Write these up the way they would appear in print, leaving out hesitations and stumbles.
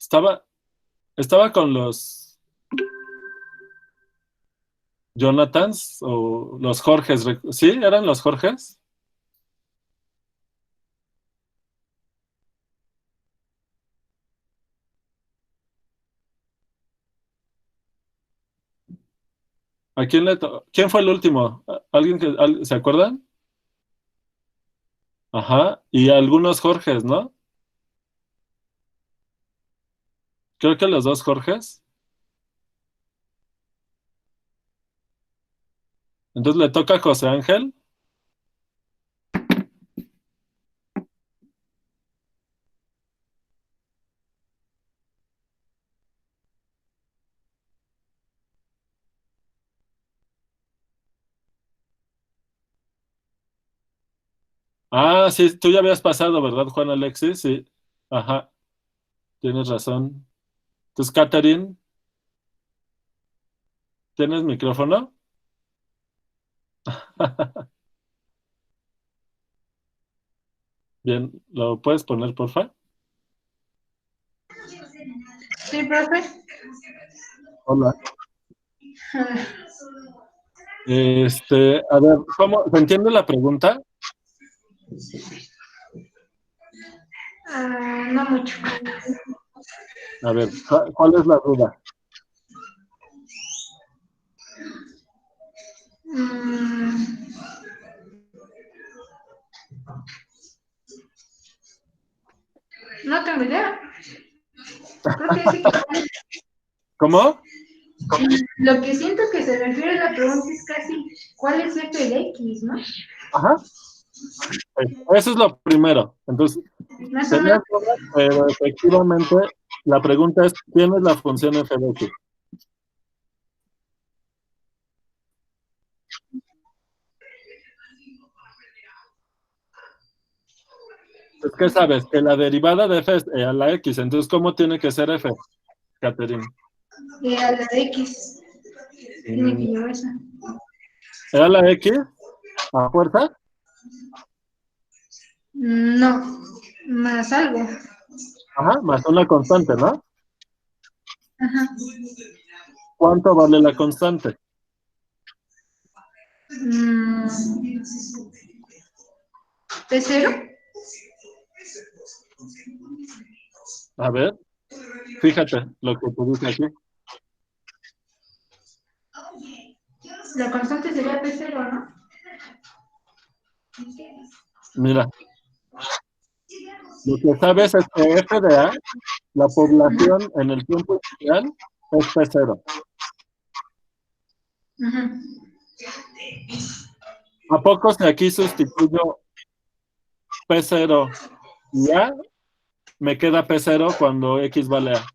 Estaba, estaba con los Jonathans o los Jorges. ¿Sí? ¿Eran los Jorges? ¿A quién quién fue el último? ¿Alguien se acuerdan? Ajá. Y algunos Jorges, ¿no? Creo que los dos Jorges. Entonces le toca a José Ángel. Ah, sí, tú ya habías pasado, ¿verdad, Juan Alexis? Sí. Ajá, tienes razón. Entonces, Catherine, ¿tienes micrófono? Bien, ¿lo puedes poner, porfa? Sí, profe. Hola. A ver, ¿cómo? ¿Se entiende la pregunta? No mucho. A ver, ¿cuál es la duda? Mm, no tengo idea. Creo que sí. ¿Cómo? Lo que siento que se refiere a la pregunta es casi ¿cuál es f de x, no? Ajá, eso es lo primero. Entonces, Más o menos. tenías dudas, pero efectivamente la pregunta es, ¿quién es la función f de x? Es que sabes que la derivada de f es a la x, entonces, ¿cómo tiene que ser f, Catherine? A la de x. Tiene que Mm, llevar esa. ¿Era la x a fuerza? No, más algo. Ajá, más una constante, ¿no? Ajá. ¿Cuánto vale la constante? Mm, ¿P cero? A ver, fíjate lo que te dice aquí. La constante sería P cero, ¿no? Mira, lo que sabes es que f de a, la población en el tiempo inicial, es p0. Ajá. ¿A poco si aquí sustituyo p0 y a, me queda p0 cuando x vale a?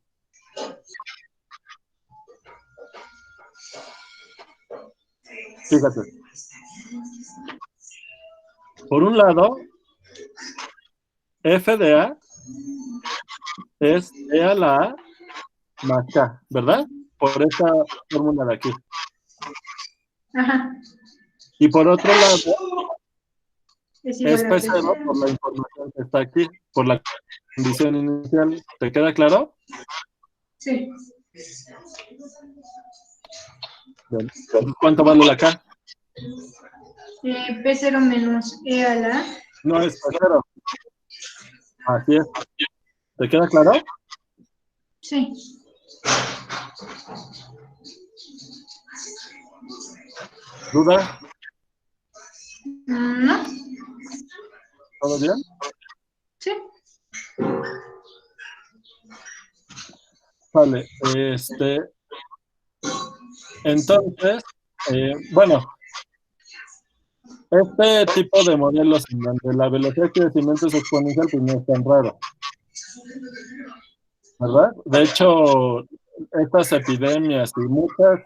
Fíjate, por un lado, f de a es e a la a más k, ¿verdad? Por esta fórmula de aquí. Ajá. Y por otro lado, Es es igual a P p0 cero. por la información que está aquí, por la condición inicial. ¿Te queda claro? Sí. Bien. ¿Cuánto vale la k? P cero menos E a la. No es p0. Así es. ¿Te queda claro? Sí. ¿Dudas? No. ¿Todo bien? Sí. Vale. Entonces, bueno, este tipo de modelos en donde la velocidad de crecimiento es exponencial, pues no es tan raro, ¿verdad? De hecho, estas epidemias y muchas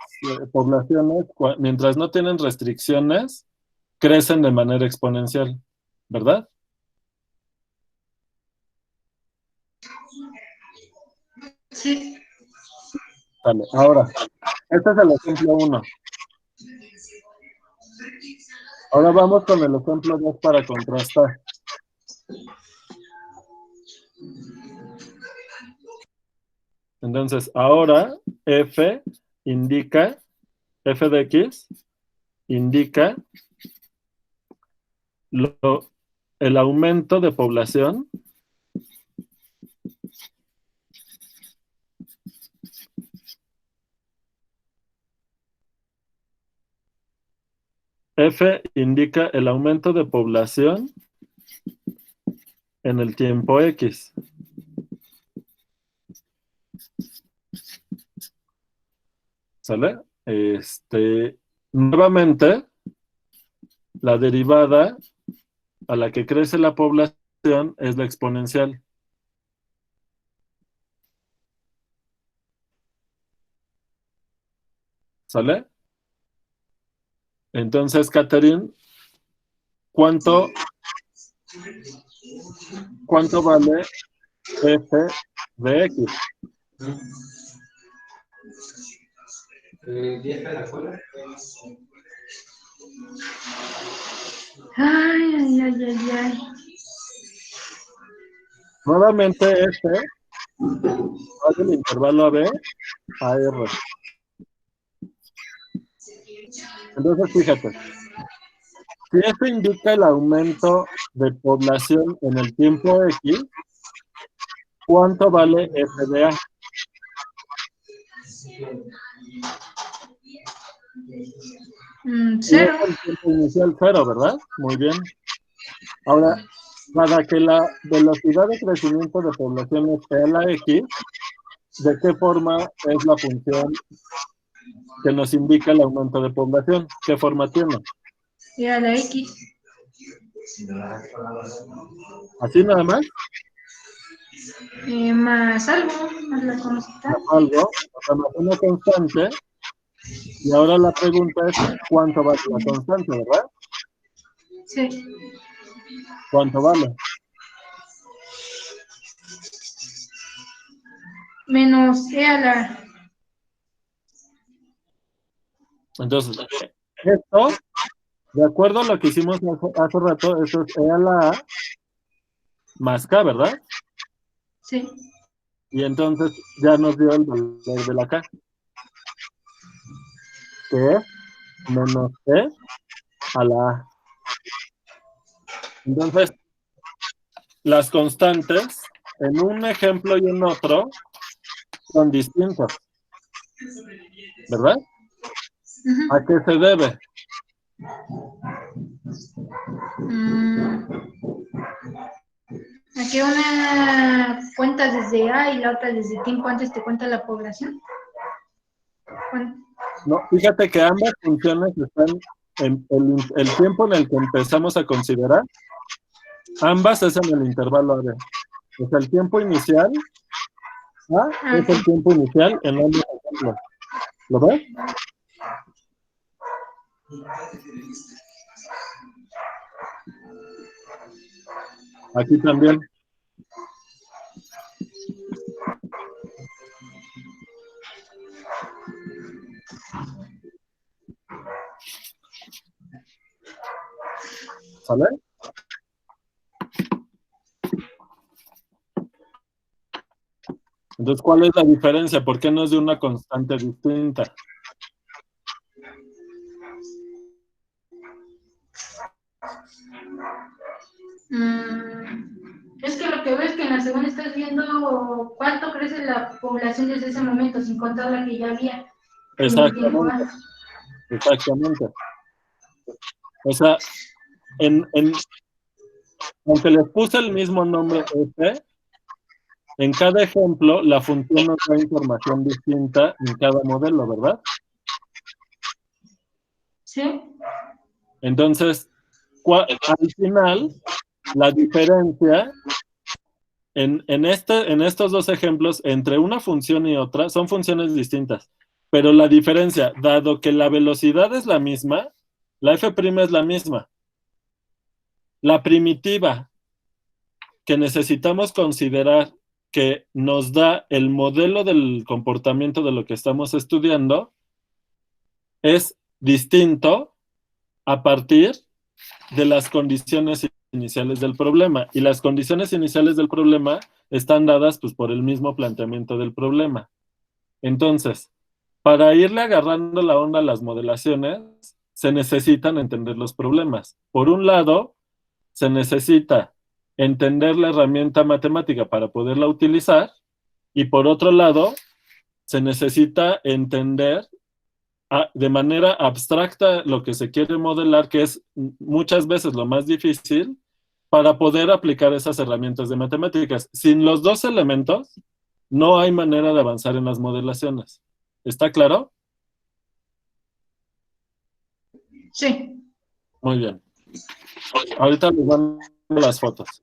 poblaciones, mientras no tienen restricciones, crecen de manera exponencial, ¿verdad? Sí. Vale, ahora, este es el ejemplo uno. Ahora vamos con el ejemplo 2 para contrastar. Entonces, ahora f indica, f de x indica el aumento de población F indica el aumento de población en el tiempo X. ¿Sale? Nuevamente, la derivada a la que crece la población es la exponencial. ¿Sale? Entonces, Catherine, ¿cuánto vale f de x? Ay, ay, ay, ay, ay. Nuevamente, f va del intervalo AB a R. Entonces, fíjate, si f indica el aumento de población en el tiempo X, ¿cuánto vale f de A? Y es Cero. el tiempo inicial 0, ¿verdad? Muy bien. Ahora, para que la velocidad de crecimiento de población esté a la X, ¿de qué forma es la función que nos indica el aumento de población? ¿Qué forma tiene? Y a la X. ¿Así nada más? Más algo, más la constante. Algo, o sea, más una constante. Y ahora la pregunta es, ¿cuánto vale la constante, verdad? Sí. ¿Cuánto vale? Menos E a la... Entonces, esto, de acuerdo a lo que hicimos hace rato, esto es E a la A más K, ¿verdad? Sí. Y entonces ya nos dio el valor de la K, que es menos E a la A. Entonces, las constantes, en un ejemplo y en otro, son distintas, ¿verdad? Uh-huh. ¿A qué se debe? Aquí una cuenta desde A y la otra desde tiempo antes te cuenta la población. No, fíjate que ambas funciones están en el tiempo en el que empezamos a considerar, ambas es en el intervalo AB. O sea, el tiempo inicial A es el tiempo inicial en ambos ejemplos. ¿Lo ves? Aquí también. ¿Sale? Entonces, ¿cuál es la diferencia? ¿Por qué no es de una constante distinta? Es que lo que veo es que en la segunda estás viendo cuánto crece la población desde ese momento, sin contar la que ya había en el tiempo Exactamente. A. Exactamente. O sea, aunque les puse el mismo nombre F, en cada ejemplo la función nos da información distinta en cada modelo, ¿verdad? ¿Sí? Entonces, al final, la diferencia en estos dos ejemplos entre una función y otra son funciones distintas, pero la diferencia, dado que la velocidad es la misma, la f' es la misma. La primitiva que necesitamos considerar que nos da el modelo del comportamiento de lo que estamos estudiando es distinto a partir de las condiciones iniciales del problema. Y las condiciones iniciales del problema están dadas pues, por el mismo planteamiento del problema. Entonces, para irle agarrando la onda a las modelaciones, se necesitan entender los problemas. Por un lado, se necesita entender la herramienta matemática para poderla utilizar, y por otro lado, se necesita entender de manera abstracta lo que se quiere modelar, que es muchas veces lo más difícil, para poder aplicar esas herramientas de matemáticas. Sin los dos elementos, no hay manera de avanzar en las modelaciones. ¿Está claro? Sí. Muy bien. Ahorita les mando las fotos.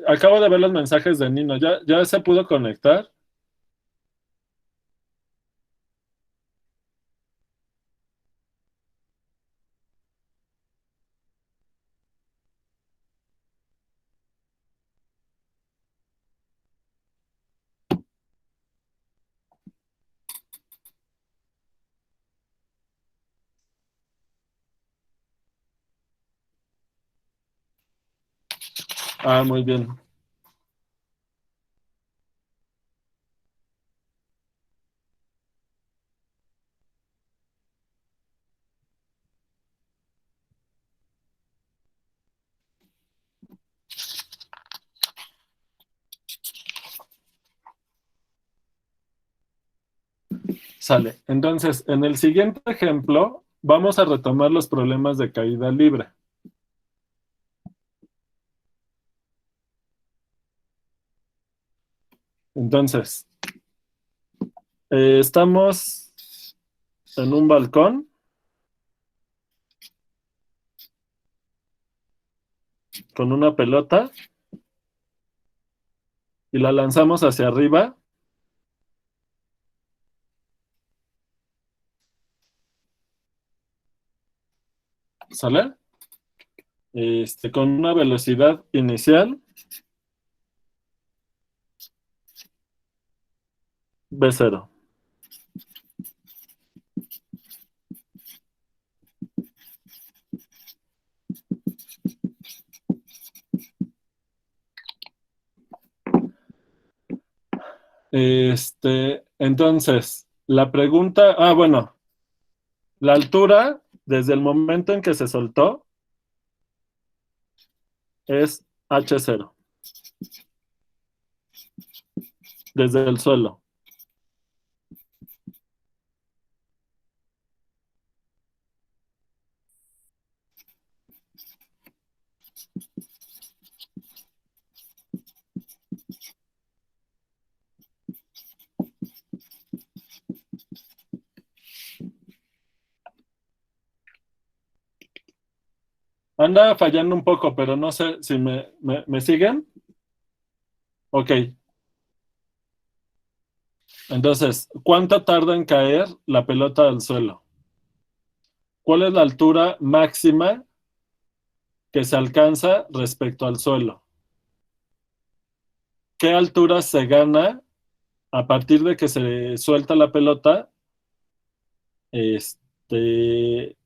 Acabo de ver los mensajes de Nino. ¿Ya se pudo conectar? Ah, muy bien. Sale. Entonces, en el siguiente ejemplo, vamos a retomar los problemas de caída libre. Entonces, estamos en un balcón con una pelota y la lanzamos hacia arriba, ¿sale? Con una velocidad inicial v0. Entonces, la pregunta, bueno, la altura desde el momento en que se soltó es h0, desde el suelo. Anda fallando un poco, pero no sé si me siguen. Ok, entonces, ¿cuánto tarda en caer la pelota al suelo? ¿Cuál es la altura máxima que se alcanza respecto al suelo? ¿Qué altura se gana a partir de que se suelta la pelota? Este,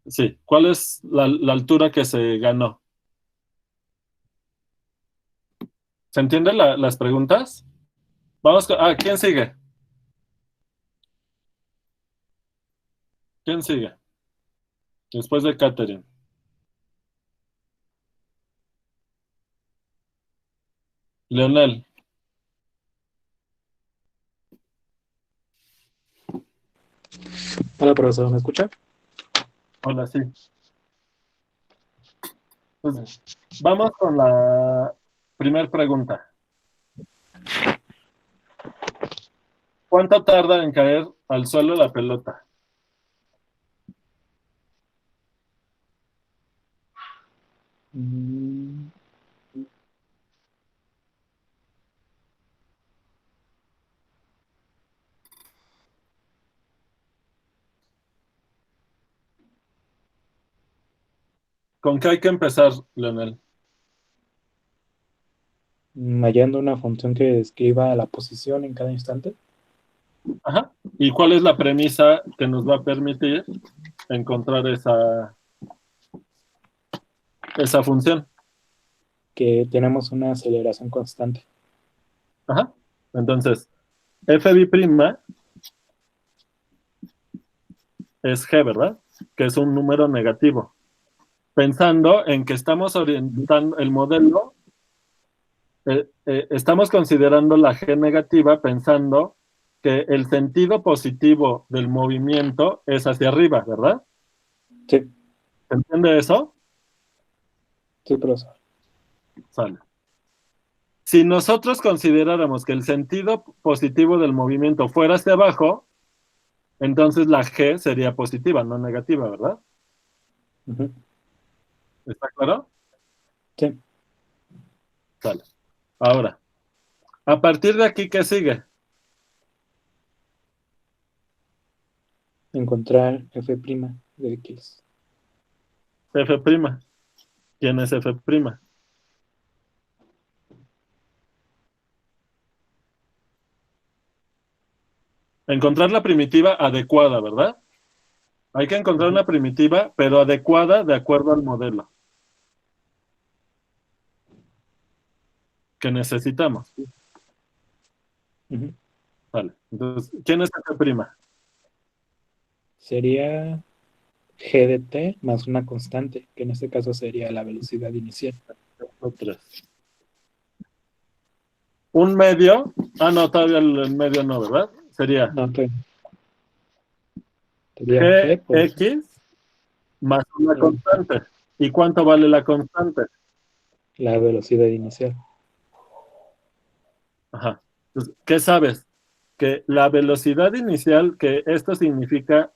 sí, ¿cuál es la altura que se ganó? ¿Se entienden las preguntas? ¿Quién sigue? ¿Quién sigue? Después de Catherine. Leonel. Hola, profesor, ¿me escucha? Hola, sí. Entonces, vamos con la primera pregunta. ¿Cuánto tarda en caer al suelo la pelota? Mm, ¿Con qué hay que empezar, Leonel? Hallando una función que describa la posición en cada instante. Ajá. ¿Y cuál es la premisa que nos va a permitir encontrar esa función? Que tenemos una aceleración constante. Ajá. Entonces, fb' es g, ¿verdad? Que es un número negativo. Pensando en que estamos orientando el modelo, estamos considerando la g negativa pensando que el sentido positivo del movimiento es hacia arriba, ¿verdad? Sí, ¿Se entiende eso? sí, profesor. Sale. Si nosotros consideráramos que el sentido positivo del movimiento fuera hacia abajo, entonces la g sería positiva, no negativa, ¿verdad? Ujú. ¿Está claro? Sí, Sale. Ahora, a partir de aquí, ¿qué sigue? encontrar f' de x. F'. ¿Quién es F'? Encontrar la primitiva adecuada, ¿verdad? Hay que encontrar Ujú. una primitiva, pero adecuada de acuerdo al modelo que necesitamos. Ujú. Vale. Entonces, ¿quién es F'? Sería g de t más una constante, que en este caso sería la velocidad inicial. F3. Un medio. Ah, no, todavía el medio no, ¿verdad? Sería No, sería g por Gx más una la constante. ¿Y cuánto vale la constante? la velocidad inicial. Ajá. Entonces, ¿qué sabes? Que la velocidad inicial, que esto significa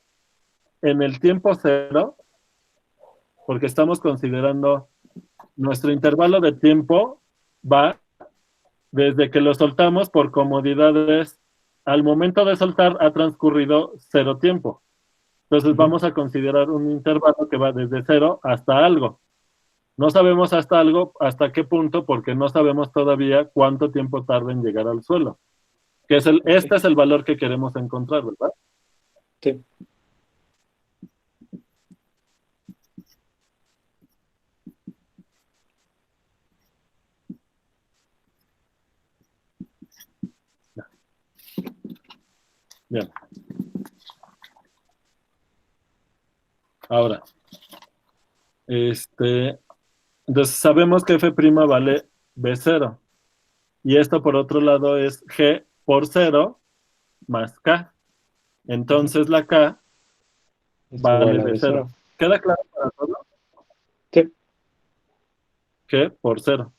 en el tiempo cero, porque estamos considerando nuestro intervalo de tiempo va desde que lo soltamos por comodidades, al momento de soltar ha transcurrido cero tiempo. Entonces Ujú. vamos a considerar un intervalo que va desde cero hasta algo. No sabemos hasta algo, hasta qué punto, porque no sabemos todavía cuánto tiempo tarda en llegar al suelo. Que es Ok, este es el valor que queremos encontrar, ¿verdad? sí. Bien. Ahora, entonces sabemos que f' vale b0. Y esto por otro lado es g por 0 más k. Ujú. Entonces la k Es igual vale a b0. b0. ¿Queda claro para todos? Sí. G por 0.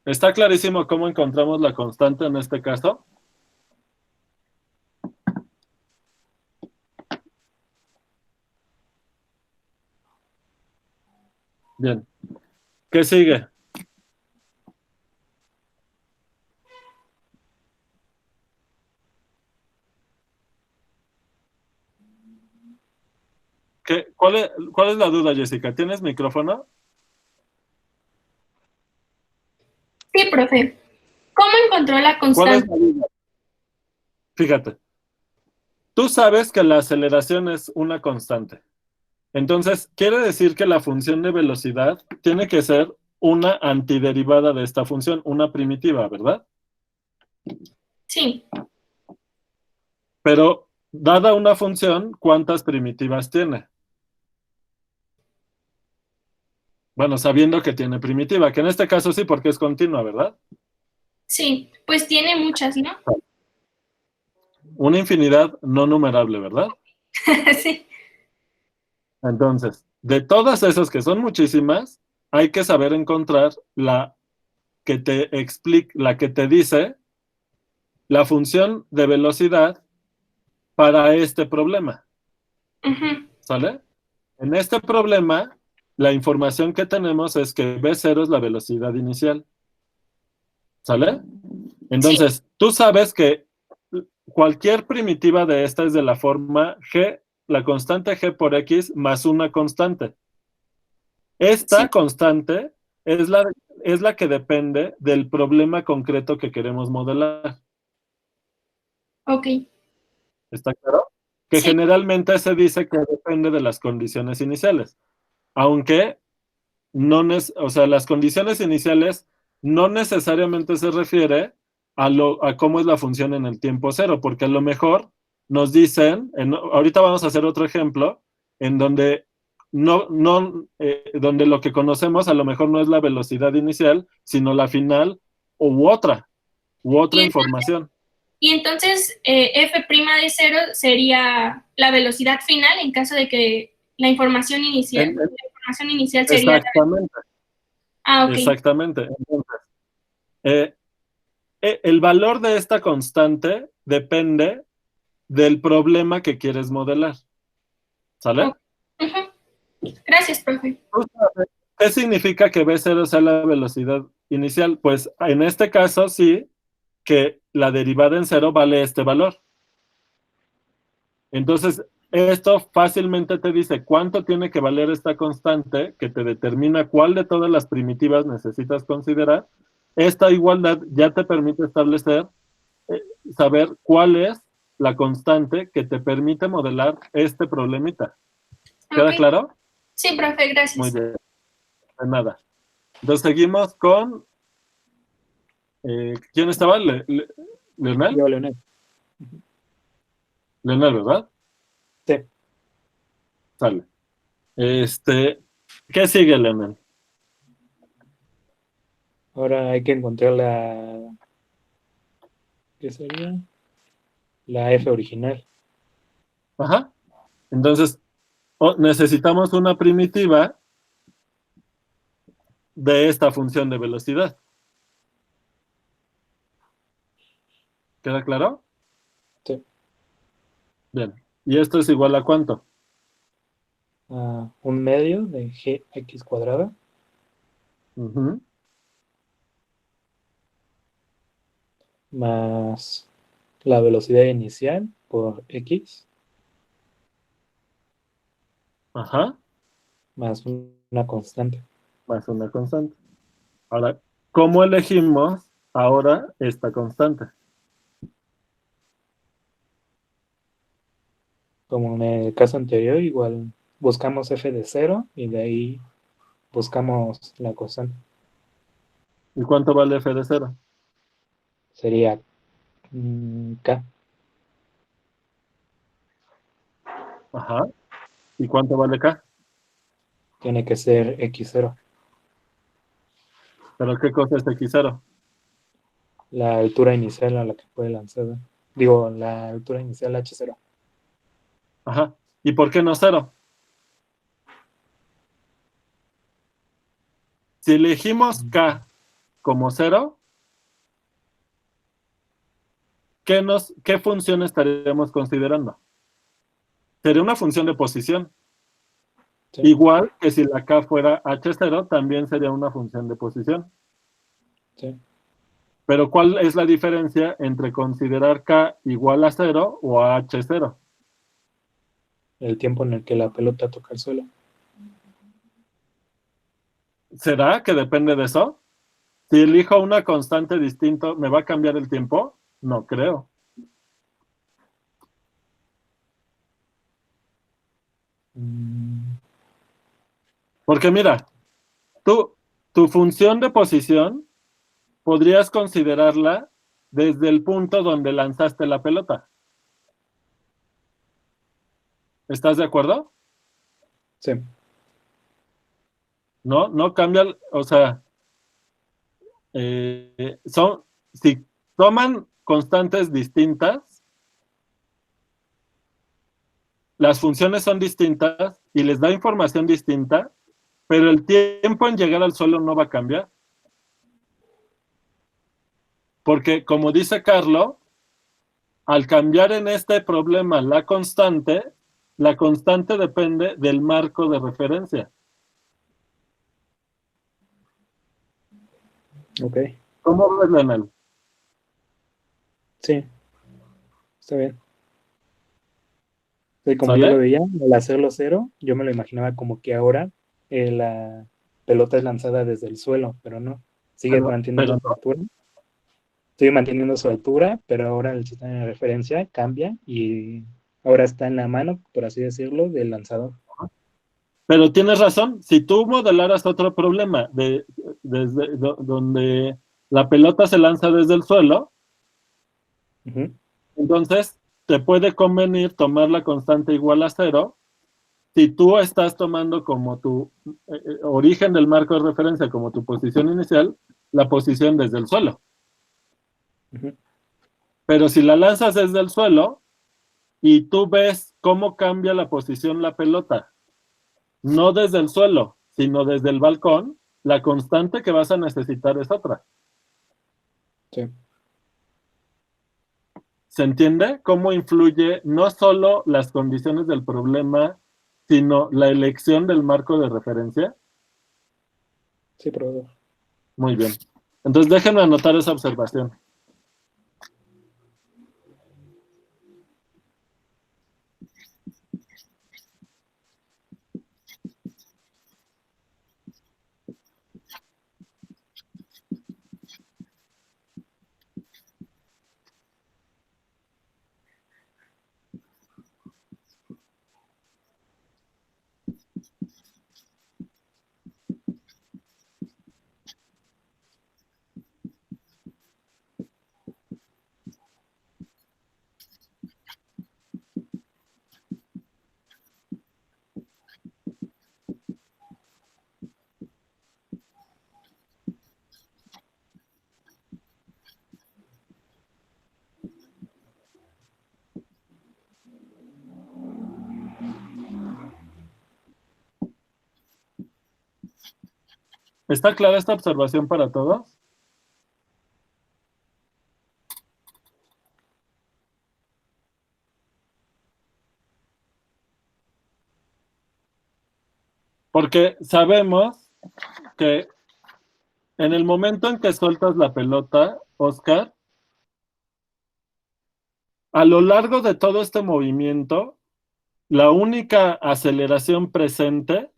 ¿Está clarísimo cómo encontramos la constante en este caso? Bien. ¿Qué sigue? ¿Cuál es la duda, Jessica? ¿Tienes micrófono? Sí, profe. ¿Cómo encontró la ¿Cuál es constante? la duda? Fíjate, tú sabes que la aceleración es una constante. Entonces, quiere decir que la función de velocidad tiene que ser una antiderivada de esta función, una primitiva, ¿verdad? Sí, Pero, dada una función, ¿cuántas primitivas tiene? Bueno, sabiendo que tiene primitiva, que en este caso sí, porque es continua, ¿verdad? sí, pues tiene muchas, ¿no? Una infinidad no numerable, ¿verdad? Sí. Entonces, de todas esas que son muchísimas, hay que saber encontrar la que te explica, la que te dice la función de velocidad para este problema. Ujú. ¿Sale? En este problema, la información que tenemos es que v0 es la velocidad inicial. ¿Sale? Sí, Entonces, tú sabes que cualquier primitiva de esta es de la forma g la constante g por x más una constante. Esta Sí. constante es la que depende del problema concreto que queremos modelar. Ok. ¿Está claro? Que Sí. generalmente se dice que depende de las condiciones iniciales. Aunque no o sea, las condiciones iniciales no necesariamente se refiere a cómo es la función en el tiempo cero, porque a lo mejor nos dicen, ahorita vamos a hacer otro ejemplo, en donde donde lo que conocemos a lo mejor no es la velocidad inicial, sino la final u otra Y, información. y entonces f' de 0 sería la velocidad final en caso de que la información inicial, sería... Exactamente, Ah, ok. exactamente. Entonces, el valor de esta constante depende del problema que quieres modelar. ¿Sale? Ujú. Gracias, profe. ¿Qué significa que B0 sea la velocidad inicial? Pues en este caso sí, que la derivada en cero vale este valor. Entonces, esto fácilmente te dice cuánto tiene que valer esta constante que te determina cuál de todas las primitivas necesitas considerar. Esta igualdad ya te permite establecer, saber cuál es la constante que te permite modelar este problemita. ¿Queda Ok. claro? Sí, profe, Muy gracias. bien, de nada. Entonces seguimos con... ¿quién estaba? ¿Leonel? Yo, Leonel. Leonel, ¿verdad? Sí. Sale. ¿Qué sigue, Leonel? Ahora hay que encontrar la... ¿Qué sería? La f original. Ajá. Entonces, necesitamos una primitiva de esta función de velocidad. ¿Queda claro? Sí. Bien. ¿Y esto es igual a cuánto? A un medio de gx cuadrada Ujú. más la velocidad inicial por x Ajá. más una constante. Más una constante. Ahora, ¿cómo elegimos ahora esta constante? Como en el caso anterior, igual buscamos f de 0 y de ahí buscamos la constante. ¿Y cuánto vale f de 0? Sería k. Ajá. ¿Y cuánto vale k? Tiene que ser x0. ¿Pero qué cosa es x0? La altura inicial a la que fue lanzada. Digo, la altura inicial h0. Ajá. ¿Y por qué no 0? Si elegimos k como 0, ¿qué función estaríamos considerando? Sería una función de posición. Sí, Igual que si la k fuera h0, también sería una función de posición. sí. Pero ¿cuál es la diferencia entre considerar k igual a 0 o a h0? El tiempo en el que la pelota toca el suelo. ¿Será que depende de eso? Si elijo una constante distinta, ¿me va a cambiar el tiempo? No creo. Porque mira, tu función de posición podrías considerarla desde el punto donde lanzaste la pelota. ¿Estás de acuerdo? Sí, No, no cambia, o sea, si toman constantes distintas, las funciones son distintas y les da información distinta, pero el tiempo en llegar al suelo no va a cambiar. Porque, como dice Carlos, al cambiar en este problema la constante depende del marco de referencia. ok. ¿Cómo ves, Leonel? Sí, está bien. Como ¿Sale? yo lo veía, al hacerlo cero, yo me lo imaginaba como que ahora la pelota es lanzada desde el suelo, pero no. Sigue manteniendo su altura. Sigue manteniendo su altura, pero ahora el sistema de referencia cambia y ahora está en la mano, por así decirlo, del lanzador. Pero tienes razón, si tú modelaras otro problema donde la pelota se lanza desde el suelo, entonces te puede convenir tomar la constante igual a cero si tú estás tomando como tu origen del marco de referencia, como tu posición inicial, la posición desde el suelo. Pero si la lanzas desde el suelo y tú ves cómo cambia la posición la pelota, no desde el suelo, sino desde el balcón, la constante que vas a necesitar es otra. Sí. ¿Se entiende cómo influye no solo las condiciones del problema, sino la elección del marco de referencia? Sí, profesor. Muy bien. Entonces déjenme anotar esa observación. ¿Está clara esta observación para todos? Porque sabemos que en el momento en que sueltas la pelota, Oscar, a lo largo de todo este movimiento, la única aceleración presente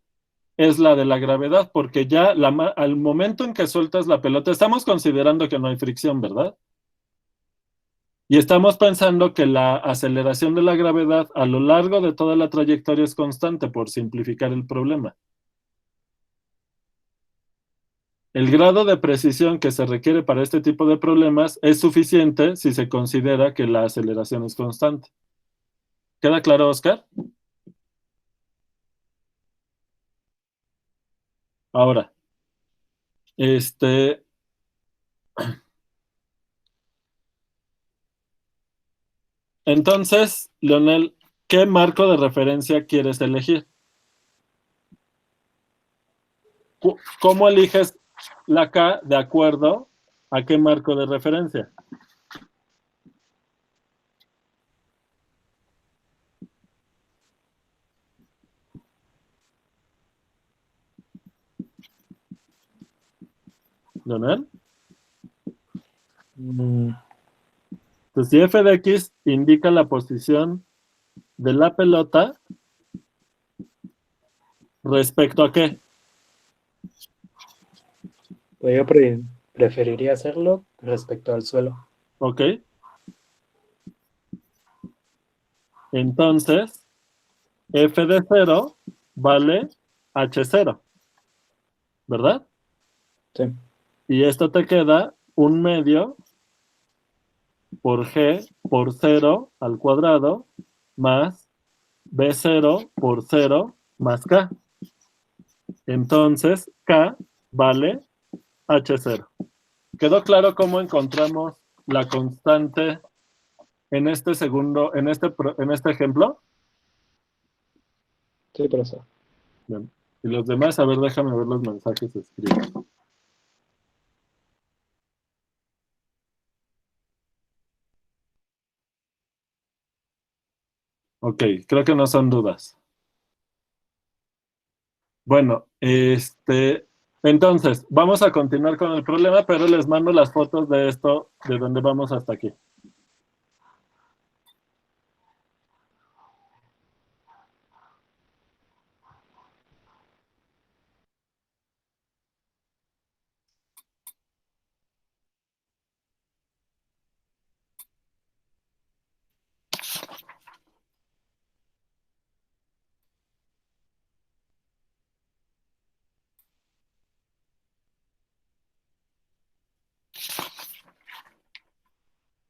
es la de la gravedad, porque ya al momento en que sueltas la pelota, estamos considerando que no hay fricción, ¿verdad? Y estamos pensando que la aceleración de la gravedad a lo largo de toda la trayectoria es constante, por simplificar el problema. El grado de precisión que se requiere para este tipo de problemas es suficiente si se considera que la aceleración es constante. ¿Queda claro, Oscar? Ahora, entonces, Leonel, ¿qué marco de referencia quieres elegir? ¿Cómo eliges la K de acuerdo a qué marco de referencia? ¿Leonel? Entonces, si f de x indica la posición de la pelota, ¿respecto a qué? Pues yo preferiría hacerlo respecto al suelo. Ok. Entonces, f de 0 vale h0, ¿verdad? Sí. Y esto te queda 1/2 por g por 0 al cuadrado más b0 por 0 más k. Entonces, k vale h0. ¿Quedó claro cómo encontramos la constante en este ejemplo? Sí, profesor. Bien. Y los demás, a ver, déjame ver los mensajes escritos. Ok, creo que no son dudas. Bueno, entonces, vamos a continuar con el problema, pero les mando las fotos de esto, de donde vamos hasta aquí.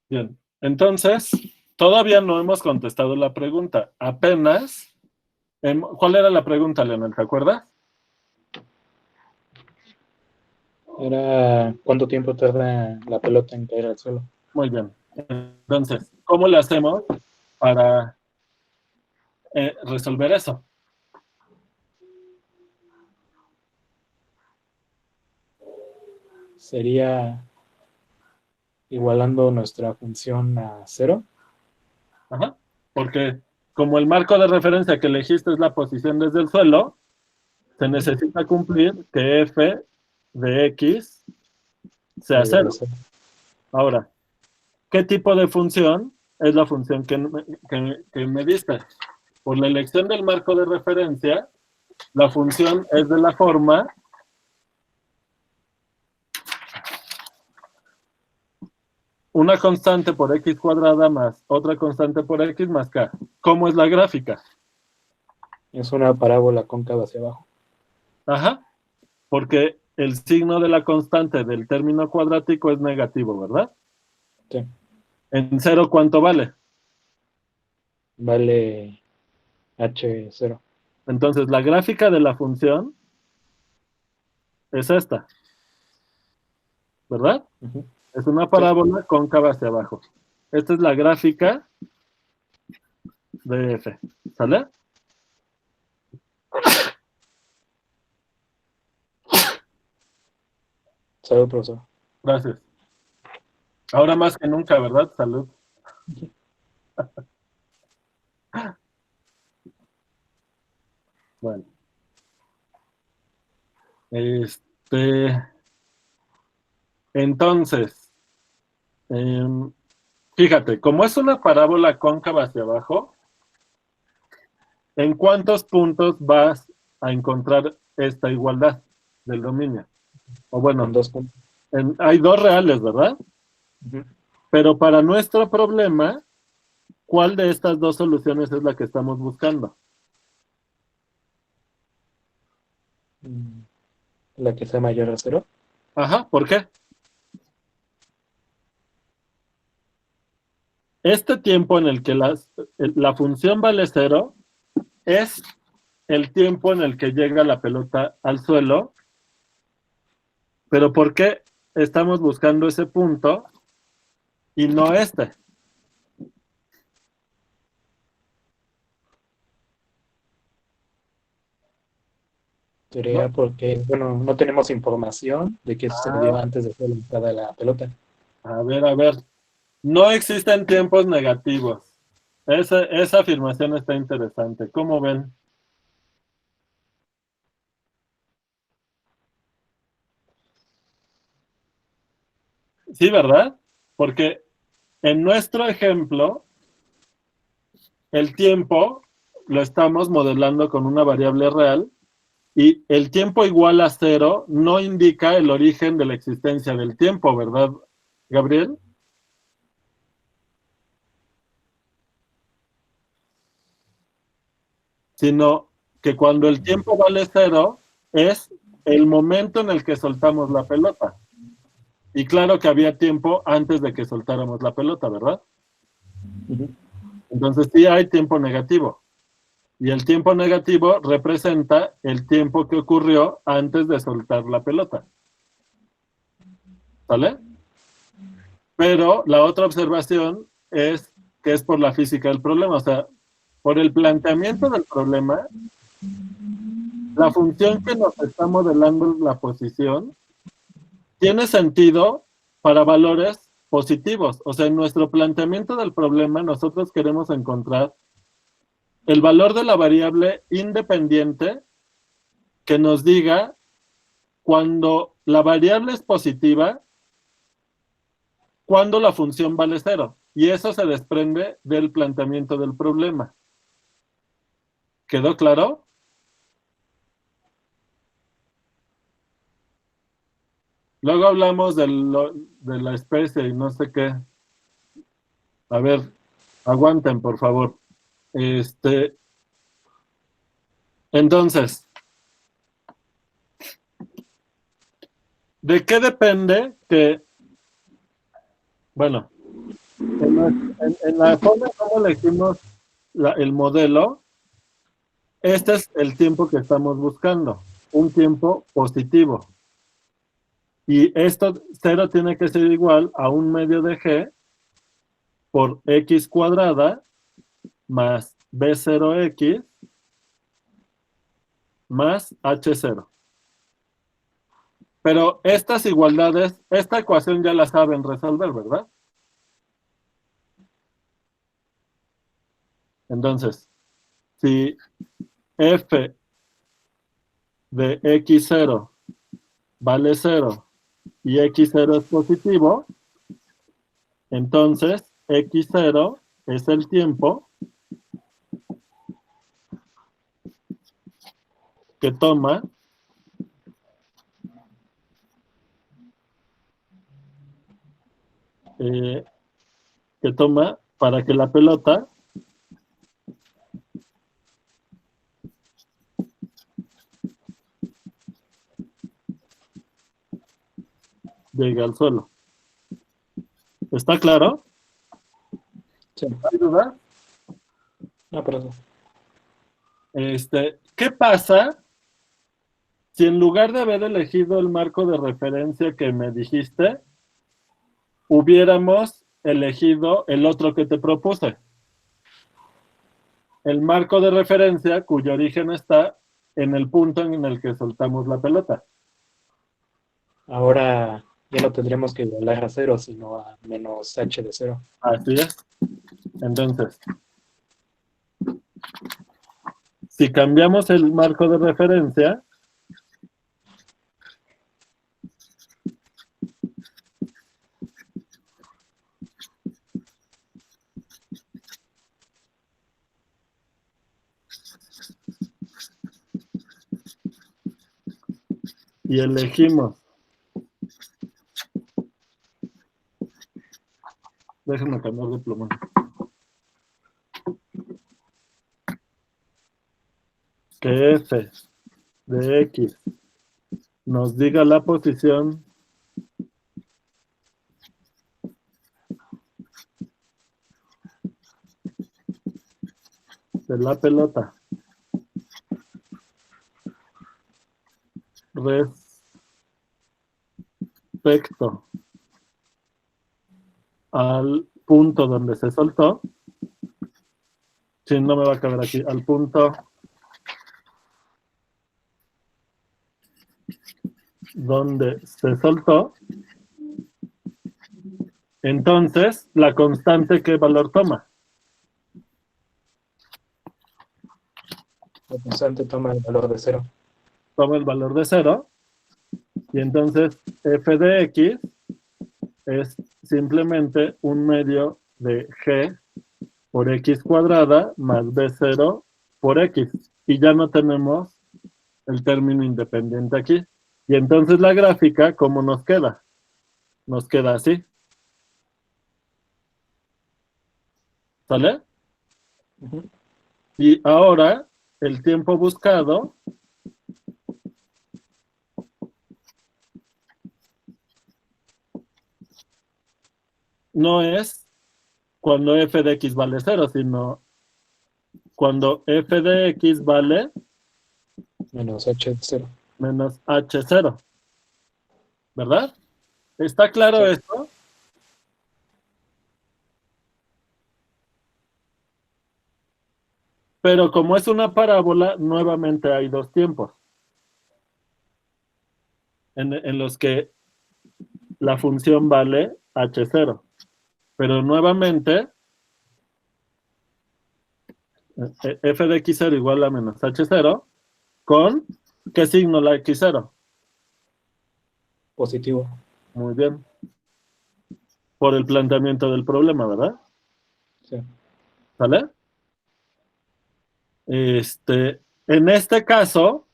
Bien, entonces, todavía no hemos contestado la pregunta. Apenas, ¿cuál era la pregunta, Leonel? ¿Te acuerdas? Era ¿cuánto tiempo tarda la pelota en caer al suelo? Muy bien. Entonces, ¿cómo le hacemos para resolver eso? Sería igualando nuestra función a 0. Ajá. Porque como el marco de referencia que elegiste es la posición desde el suelo, se necesita cumplir que f de x sea 0. Ahora, ¿qué tipo de función es la función que me diste? Por la elección del marco de referencia, la función es de la forma una constante por x cuadrada más otra constante por x más k. ¿Cómo es la gráfica? Es una parábola cóncava hacia abajo. Ajá, porque el signo de la constante del término cuadrático es negativo, ¿verdad? Sí. En 0, ¿cuánto vale? Vale H0. Entonces, la gráfica de la función es esta, ¿verdad? Uh-huh. Es una parábola cóncava hacia abajo. Esta es la gráfica de f, ¿sale? Salud, profesor. Gracias. Ahora más que nunca, ¿verdad? Salud. Bueno. Entonces, fíjate, como es una parábola cóncava hacia abajo, ¿en cuántos puntos vas a encontrar esta igualdad del dominio? O bueno, En 2 puntos. hay dos reales, ¿verdad? Uh-huh. Pero para nuestro problema, ¿cuál de estas dos soluciones es la que estamos buscando? La que sea mayor a 0. Ajá, ¿por qué? Este tiempo en el que la función vale 0 es el tiempo en el que llega la pelota al suelo. Pero ¿por qué estamos buscando ese punto y no este? Sería ¿No? porque, bueno, no tenemos información de qué sucedió antes de ser lanzada la pelota. A ver. No existen tiempos negativos. Esa afirmación está interesante. ¿Cómo ven? Sí, ¿verdad? Porque en nuestro ejemplo, el tiempo lo estamos modelando con una variable real y el tiempo igual a 0 no indica el origen de la existencia del tiempo, ¿verdad, Gabriel? Sino que cuando el tiempo vale 0 es el momento en el que soltamos la pelota. Y claro que había tiempo antes de que soltáramos la pelota, ¿verdad? Uh-huh. Entonces sí hay tiempo negativo. Y el tiempo negativo representa el tiempo que ocurrió antes de soltar la pelota. ¿Sale? Pero la otra observación es que es por la física del problema. O sea, por el planteamiento del problema, la función que nos está modelando la posición tiene sentido para valores positivos. O sea, en nuestro planteamiento del problema, nosotros queremos encontrar el valor de la variable independiente que nos diga cuando la variable es positiva, cuando la función vale 0. Y eso se desprende del planteamiento del problema. ¿Quedó claro? Luego hablamos de la especie y no sé qué. A ver, aguanten, por favor. Entonces, ¿de qué depende que, bueno, en la forma como elegimos el modelo, este es el tiempo que estamos buscando, un tiempo positivo. Y esto 0 tiene que ser igual a 1/2 de g por x cuadrada más b0x más h0. Pero estas igualdades, esta ecuación ya la saben resolver, ¿verdad? Entonces, si f de x0 vale 0 y x0 es positivo, entonces x0 es el tiempo que toma para que la pelota llegue al suelo. ¿Está claro? Sí. ¿Hay duda? No, perdón. ¿Qué pasa si en lugar de haber elegido el marco de referencia que me dijiste, hubiéramos elegido el otro que te propuse? El marco de referencia cuyo origen está en el punto en el que soltamos la pelota. Ahora ya no tendremos que igualar a 0, sino a menos h de 0. Así es. Entonces, si cambiamos el marco de referencia, y elegimos, déjenme cambiar de plumón, que f de x nos diga la posición de la pelota respecto al punto donde se soltó. Si no me va a caber aquí, al punto donde se soltó. Entonces, la constante, ¿qué valor toma? La constante toma el valor de 0. Toma el valor de 0. Y entonces, f de x es simplemente 1/2 de g por x cuadrada más b0 por x. Y ya no tenemos el término independiente aquí. Y entonces la gráfica, ¿cómo nos queda? Nos queda así. ¿Sale? Y ahora, el tiempo buscado no es cuando f de x vale 0, sino cuando f de x vale Menos h de 0. menos h0. ¿Verdad? ¿Está claro Sí. esto? Pero como es una parábola, nuevamente hay dos tiempos en los que la función vale h0. Pero nuevamente, f de x0 igual a menos h0 con, ¿qué signo la x0? Positivo. Muy bien. Por el planteamiento del problema, ¿verdad? Sí. ¿Sale? En este caso,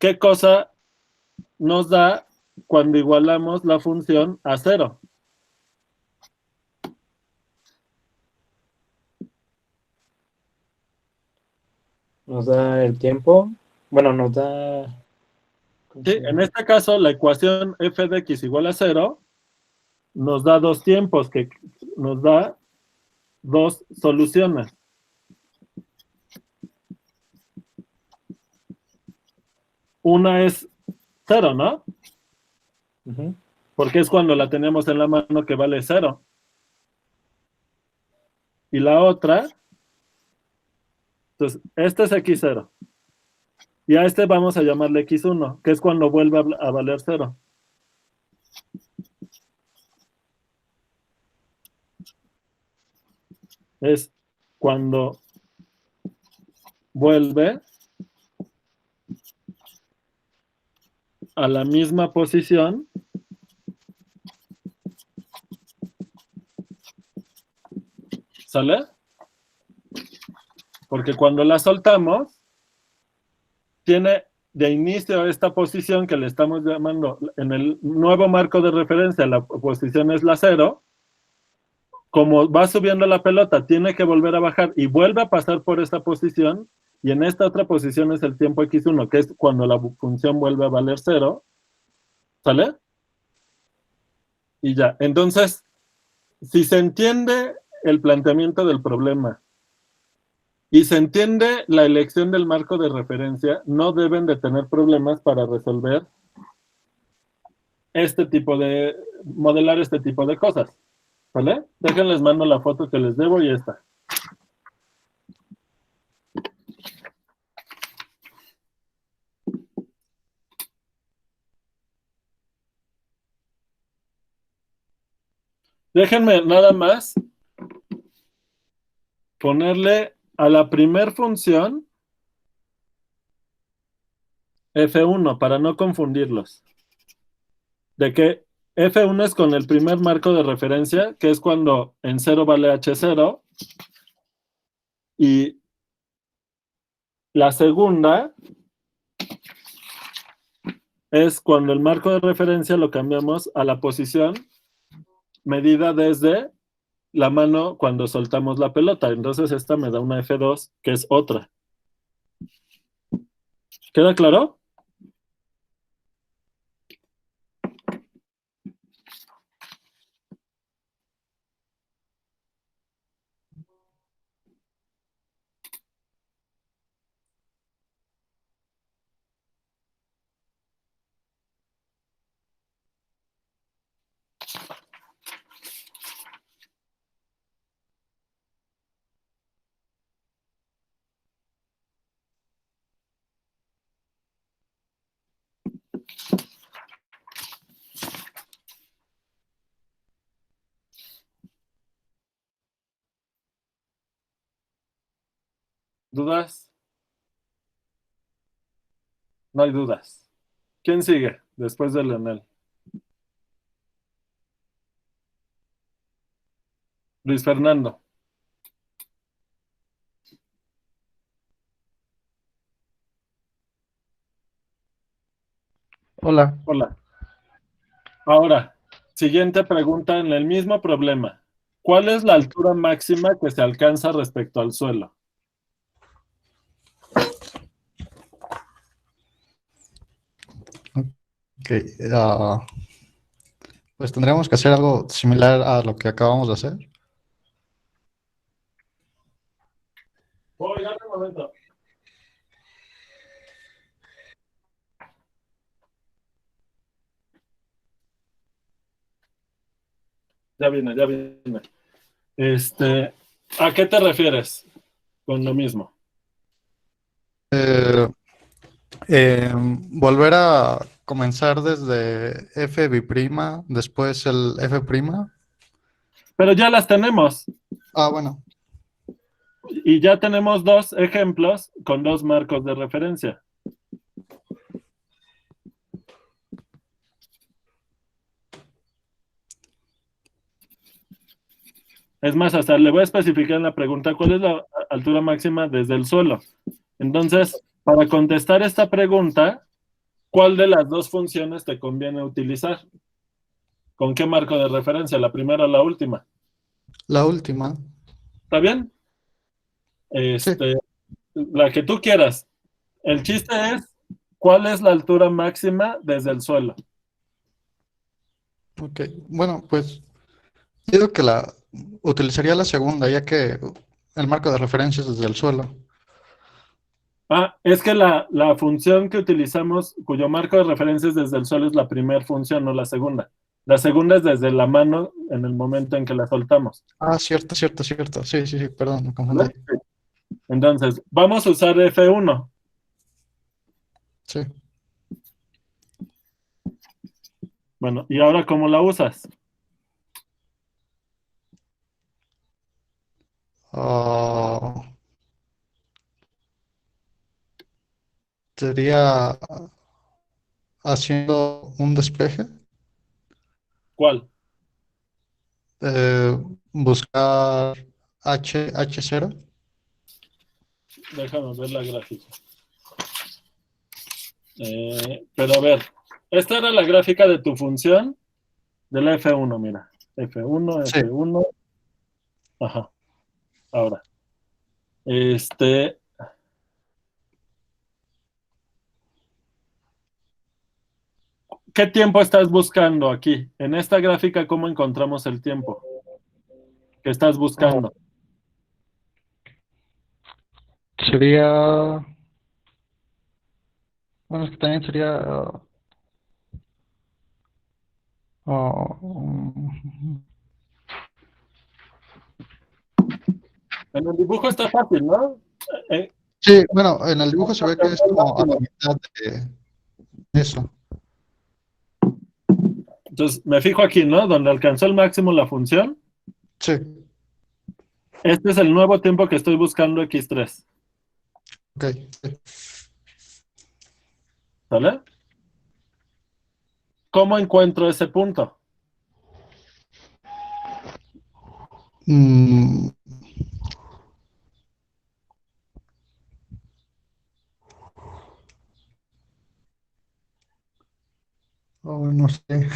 ¿qué cosa nos da cuando igualamos la función a 0? Nos da el tiempo. Bueno, nos da Sí, en este caso, la ecuación f de x igual a 0 nos da dos tiempos, que nos da dos soluciones. Una es 0, ¿no? Ujú. Porque es cuando la tenemos en la mano que vale 0. Y la otra, entonces, este es x0. Y a este vamos a llamarle x1, que es cuando vuelve a valer 0. Es cuando vuelve a la misma posición ¿sale? Porque cuando la soltamos, tiene de inicio esta posición que le estamos llamando, en el nuevo marco de referencia, la posición es la 0. Como va subiendo la pelota, tiene que volver a bajar y vuelve a pasar por esta posición, y en esta otra posición es el tiempo x1, que es cuando la función vuelve a valer 0, ¿sale? Y ya, entonces, si se entiende el planteamiento del problema y se entiende la elección del marco de referencia, no deben de tener problemas para resolver modelar este tipo de cosas, ¿vale? Déjenles mando la foto que les debo y esta. Déjenme nada más ponerle a la primer función F1 para no confundirlos. De que F1 es con el primer marco de referencia, que es cuando en 0 vale H0, y la segunda es cuando el marco de referencia lo cambiamos a la posición medida desde la mano cuando soltamos la pelota. Entonces esta me da una F2, que es otra. ¿Queda claro? ¿Dudas? No hay dudas. ¿Quién sigue después de Leonel? Luis Fernando. Hola. Hola. Ahora, siguiente pregunta en el mismo problema. ¿Cuál es la altura máxima que se alcanza respecto al suelo? Ok, pues tendríamos que hacer algo similar a lo que acabamos de hacer. Oigan, un momento. Ya viene, ya viene. ¿A qué te refieres con lo mismo? Volver a comenzar desde f bi'prima, después el f prima. Pero ya las tenemos. Bueno. Y ya tenemos dos ejemplos con dos marcos de referencia. Es más, hasta le voy a especificar en la pregunta cuál es la altura máxima desde el suelo. Entonces, para contestar esta pregunta, ¿cuál de las dos funciones te conviene utilizar? ¿Con qué marco de referencia? ¿La primera o la última? La última. ¿Está bien? Sí. La que tú quieras. El chiste es ¿Cuál es la altura máxima desde el suelo? Ok, bueno, pues digo que utilizaría la segunda, ya que el marco de referencia es desde el suelo. Es que la función que utilizamos, cuyo marco de referencia es desde el suelo, es la primera función, no la segunda. La segunda es desde la mano en el momento en que la soltamos. Ah, cierto, cierto, cierto. Sí, sí, sí, perdón, me confundí. ¿Vale? Entonces, vamos a usar F1. Sí. Bueno, ¿y ahora cómo la usas? Ah, sería haciendo un despeje, ¿Cuál? eh, buscar H0. Déjame ver la gráfica. Pero a ver, esta era la gráfica de tu función de la F1, mira. F1, Sí, F1. Ajá. Ahora, ¿qué tiempo estás buscando aquí? En esta gráfica, ¿cómo encontramos el tiempo que estás ah, buscando? sería, bueno, es que también sería, mm, En el dibujo está fácil, ¿no? Eh, sí, bueno, en el dibujo se ve que es como a la mitad de eso. Entonces, me fijo aquí, ¿no? Donde alcanzó el máximo la función. Sí, Este es el nuevo tiempo que estoy buscando x3. ok. Sí. ¿Sale? ¿Cómo encuentro ese punto? Mm, oh, no sé.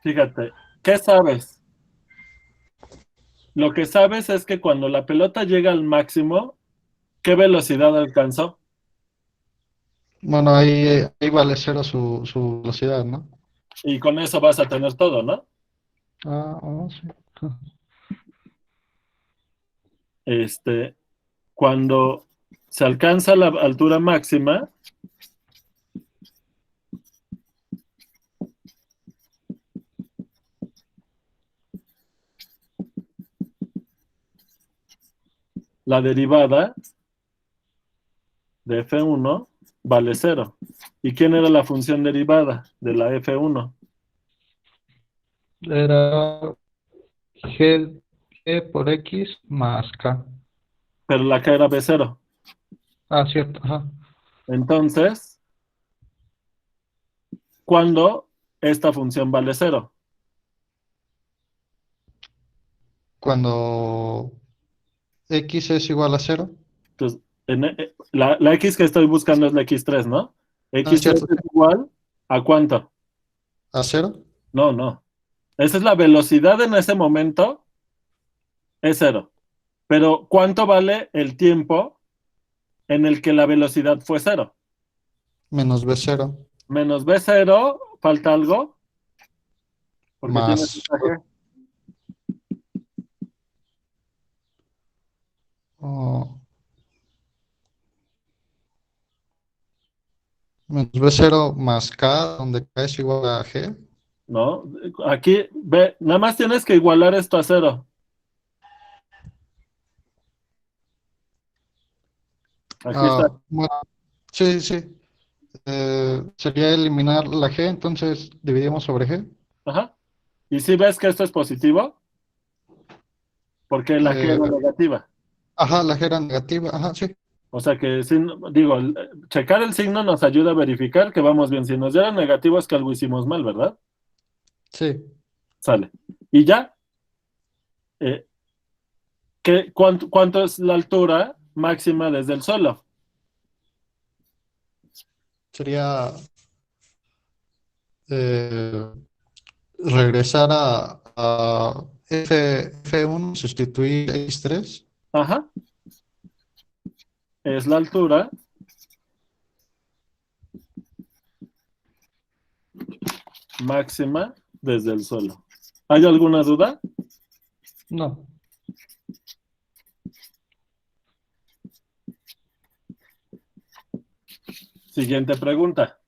Fíjate, ¿qué sabes? Lo que sabes es que cuando la pelota llega al máximo, ¿qué velocidad alcanzó? Bueno, ahí vale cero su velocidad, ¿no? Y con eso vas a tener todo, ¿no? Ah, oh, sí. Este, Cuando se alcanza la altura máxima, la derivada de F1 vale cero. ¿Y quién era la función derivada de la F1? Era G por X más K. Pero la K era B0. Ah, cierto, ajá. Entonces, ¿cuándo esta función vale cero? Cuando X es igual a cero. Entonces, la X que estoy buscando es la X3, ¿no? Ah, X3 cierto, es igual ¿a cuánto? a cero. No, no. Esa es la velocidad en ese momento, es cero. Pero ¿cuánto vale el tiempo en el que la velocidad fue cero? Menos B cero. Menos B0, falta algo, porque tienes Más, esta G. oh, menos B cero más K, donde K es igual a G. ¿No? Aquí, ve, nada más tienes que igualar esto a cero. Aquí está. Ah, bueno, sí, sí. Sería eliminar la G, entonces dividimos sobre G. Ajá. ¿Y si ves que esto es positivo? Porque la G Eh, era negativa. ajá, la G era negativa, ajá, sí. O sea que, digo, checar el signo nos ayuda a verificar que vamos bien. Si nos diera negativo es que algo hicimos mal, ¿verdad? Sí, Sale. Y ya, eh, ¿cuánto es la altura máxima desde el suelo? sería eh, regresar F1 sustituir X3. Ajá. Es la altura máxima desde el suelo. ¿Hay alguna duda? No. Siguiente pregunta.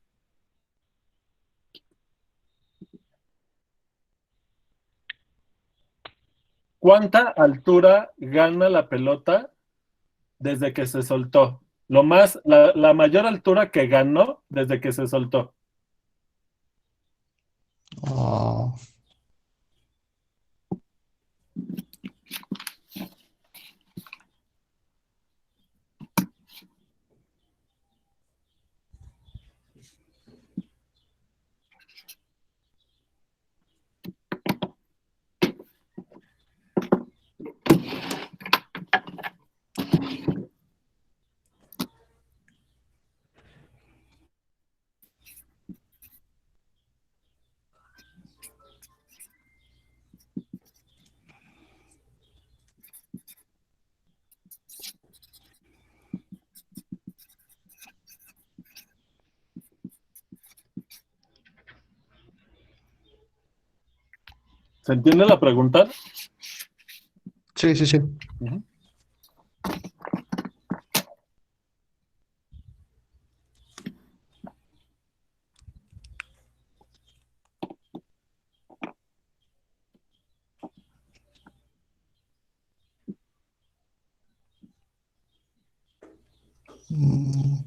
¿Cuánta altura gana la pelota desde que se soltó? La mayor altura que ganó desde que se soltó. Ah, ¿Se entiende la pregunta? sí, sí, sí. Ujú. Mm,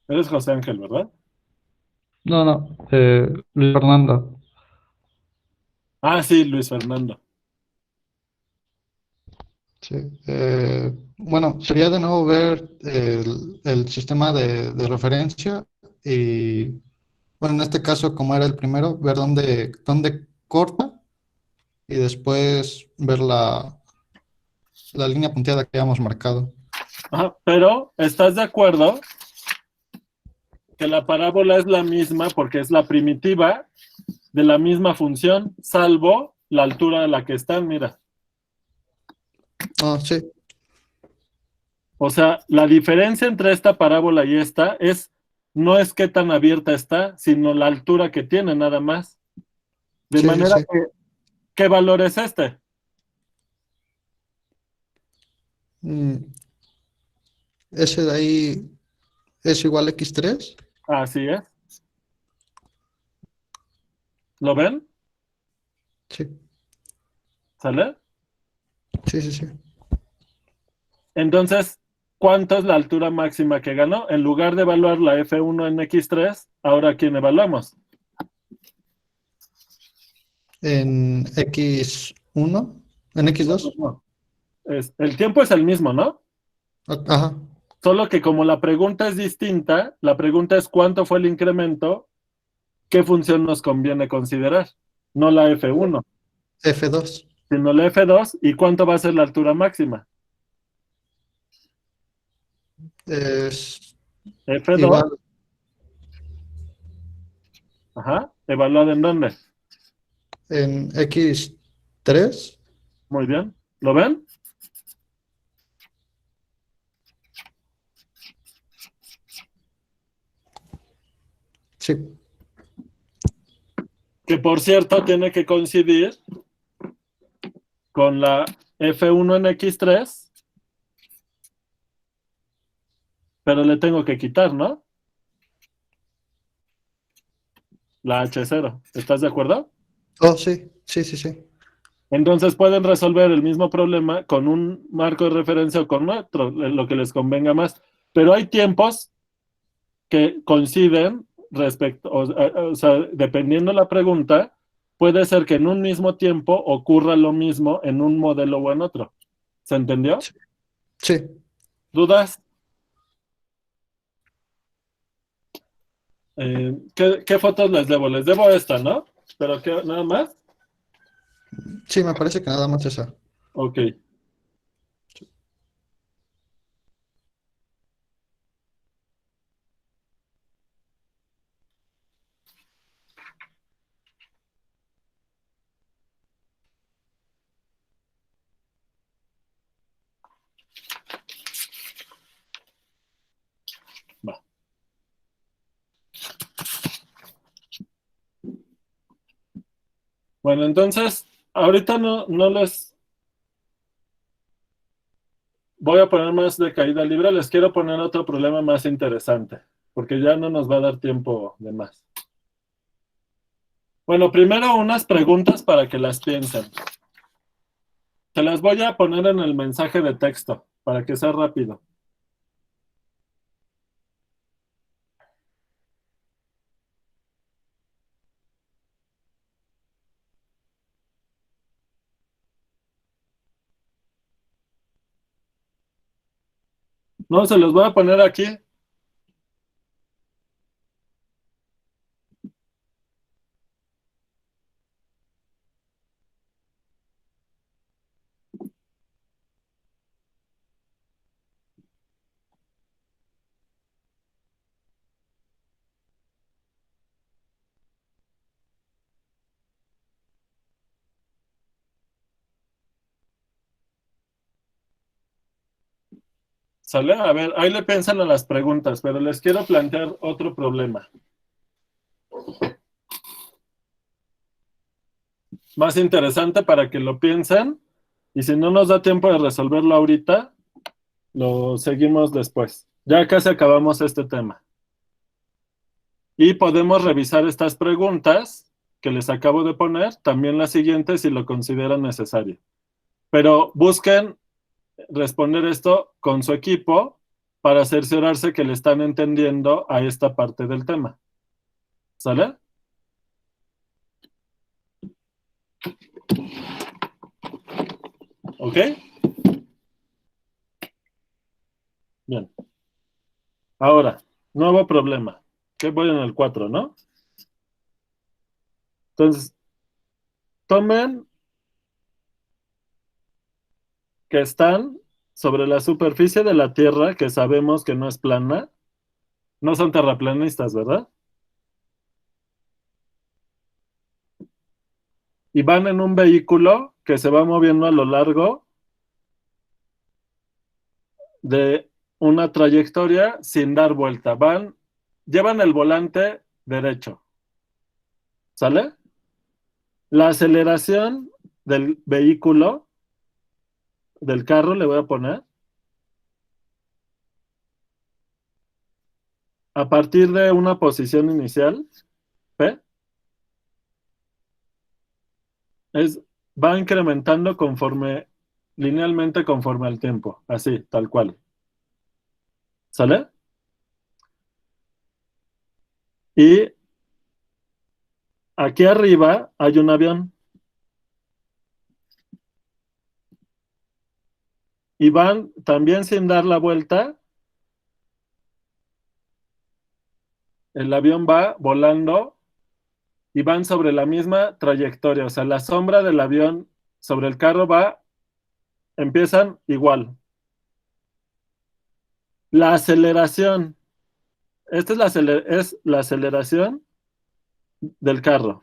Eres José Ángel, ¿verdad? No, no. Luis Fernando. Ah, sí, Luis Fernando. Sí. Bueno, sería de nuevo ver el sistema de referencia y, bueno, en este caso, como era el primero, ver dónde corta y después ver la línea punteada que habíamos marcado. Ajá, pero ¿estás de acuerdo que la parábola es la misma porque es la primitiva de la misma función, salvo la altura a la que están? Mira. Ah, sí, O sea, la diferencia entre esta parábola y esta no es qué tan abierta está, sino la altura que tiene nada más. De sí, sí, manera sí. que, ¿qué valor es este? Mm, ese de ahí es igual a X3. Así es. ¿Lo ven? Sí, ¿Sale? sí, sí, sí. Entonces, ¿cuánto es la altura máxima que ganó? En lugar de evaluar la F1 en X3, ahora ¿quién evaluamos? En X1, en X2. No. El tiempo es el mismo, ¿no? Ajá, Solo que como la pregunta es distinta, la pregunta es cuánto fue el incremento, qué función nos conviene considerar. No la F1, F2 sino la F2 y cuánto va a ser la altura máxima. es F2, igual ajá, evaluado en dónde. en X3. Muy bien. ¿Lo ven? Sí, Que por cierto tiene que coincidir con la F1 en X3, pero le tengo que quitar, ¿no? La H0. ¿Estás de acuerdo? oh, sí, sí, sí, sí. Entonces pueden resolver el mismo problema con un marco de referencia o con otro, lo que les convenga más. pero hay tiempos que coinciden respecto, o sea, dependiendo la pregunta, puede ser que en un mismo tiempo ocurra lo mismo en un modelo o en otro. ¿Se entendió? Sí. ¿Dudas? ¿Qué fotos les debo? Les debo esta, ¿no? ¿Pero qué, nada más? Sí, me parece que nada más esa. Ok. Va. Bueno, entonces, ahorita no les voy a poner más de caída libre, les quiero poner otro problema más interesante, porque ya no nos va a dar tiempo de más. Bueno, primero unas preguntas para que las piensen. Se las voy a poner en el mensaje de texto, para que sea rápido. No, se los voy a poner aquí. ¿Sale? A ver, ahí le piensan a las preguntas, pero les quiero plantear otro problema. Más interesante para que lo piensen, y si no nos da tiempo de resolverlo ahorita, lo seguimos después. Ya casi acabamos este tema. Y podemos revisar estas preguntas que les acabo de poner, también las siguientes si lo consideran necesario. Pero busquen responder esto con su equipo para cerciorarse que le están entendiendo a esta parte del tema. ¿Sale? ¿Ok? Bien. Ahora, nuevo problema. Que voy en el 4, ¿no? Entonces, tomen que están sobre la superficie de la Tierra, que sabemos que no es plana. No son terraplanistas, ¿verdad? Y van en un vehículo que se va moviendo a lo largo de una trayectoria sin dar vuelta. Llevan el volante derecho. ¿Sale? La aceleración del vehículo, del carro, le voy a poner, a partir de una posición inicial, P, es, va incrementando linealmente conforme al tiempo, así, tal cual. ¿Sale? Y aquí arriba hay un avión. Y van también sin dar la vuelta. El avión va volando y van sobre la misma trayectoria. O sea, la sombra del avión sobre el carro empiezan igual. La aceleración. Esta es la aceleración del carro.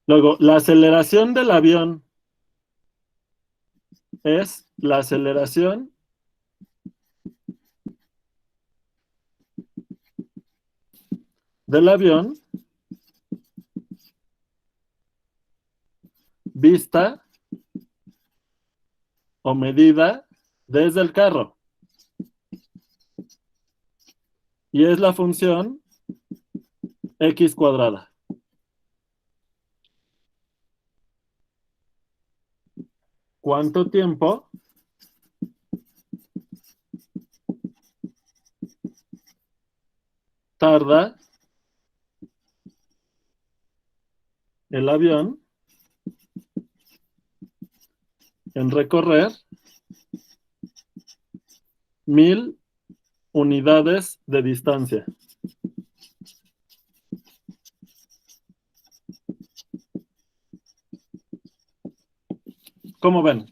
Luego, la aceleración del avión es la aceleración del avión vista o medida desde el carro. Y es la función x cuadrada. ¿cuánto tiempo tarda el avión en recorrer 1000 unidades de distancia? ¿Cómo ven?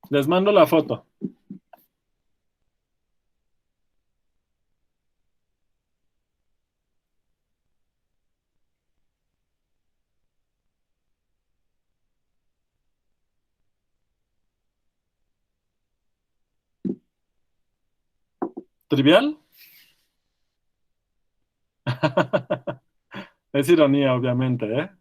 Les mando la foto. ¿Trivial? Es ironía, obviamente, ¿eh?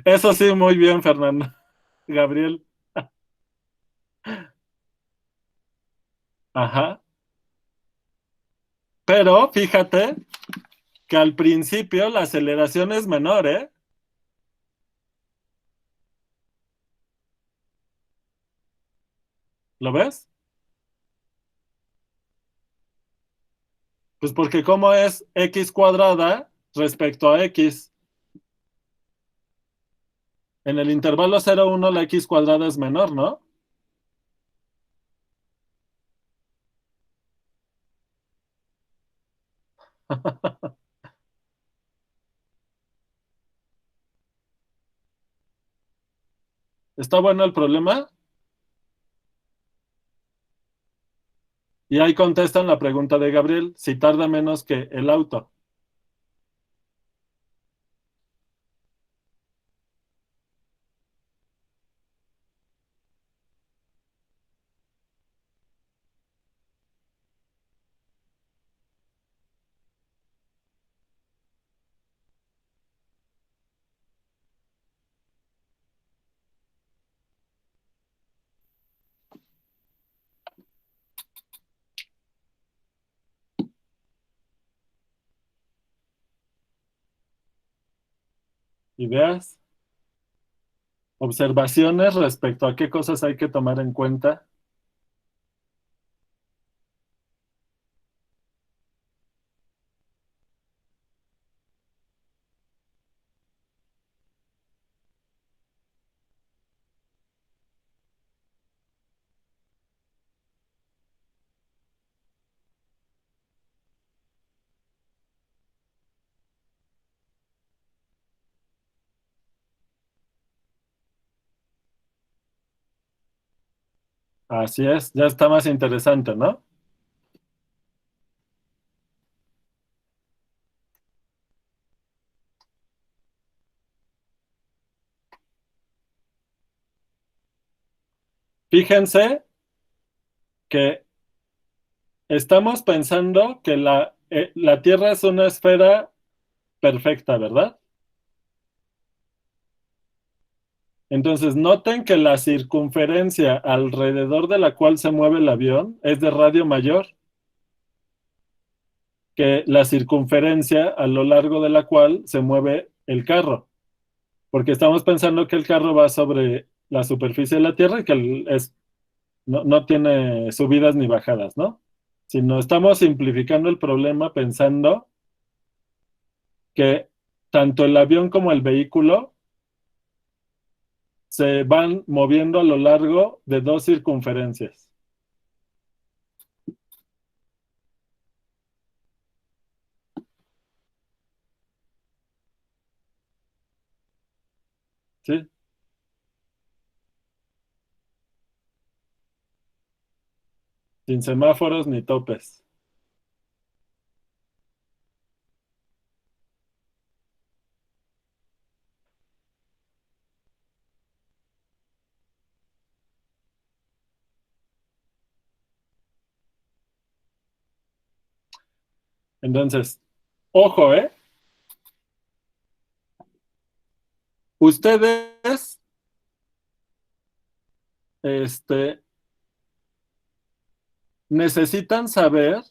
Eso sí, muy bien, Fernando. Gabriel. Ajá. Pero fíjate que al principio la aceleración es menor, ¿eh? ¿Lo ves? Pues porque como es x cuadrada respecto a x, en el intervalo 0,1 la x cuadrada es menor, ¿no? ¿Está bueno el problema? Y ahí contestan la pregunta de Gabriel, si tarda menos que el auto. Ideas, observaciones respecto a qué cosas hay que tomar en cuenta. Así es, ya está más interesante, ¿no? Fíjense que estamos pensando que la Tierra es una esfera perfecta, ¿verdad? Entonces, noten que la circunferencia alrededor de la cual se mueve el avión es de radio mayor que la circunferencia a lo largo de la cual se mueve el carro, porque estamos pensando que el carro va sobre la superficie de la Tierra y que no tiene subidas ni bajadas, ¿no? Sino estamos simplificando el problema pensando que tanto el avión como el vehículo se van moviendo a lo largo de dos circunferencias. ¿Sí? Sin semáforos ni topes. Entonces, ojo, ¿eh? Ustedes, necesitan saber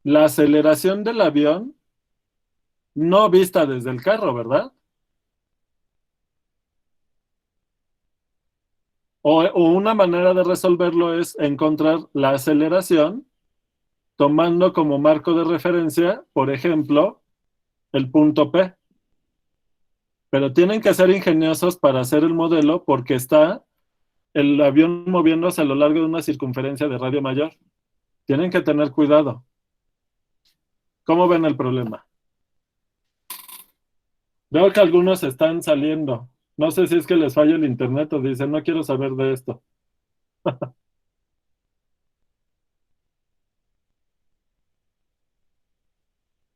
la aceleración del avión no vista desde el carro, ¿verdad? O una manera de resolverlo es encontrar la aceleración tomando como marco de referencia, por ejemplo, el punto P. Pero tienen que ser ingeniosos para hacer el modelo porque está el avión moviéndose a lo largo de una circunferencia de radio mayor. Tienen que tener cuidado. ¿Cómo ven el problema? Veo que algunos están saliendo. No sé si es que les falla el internet o dicen, no quiero saber de esto.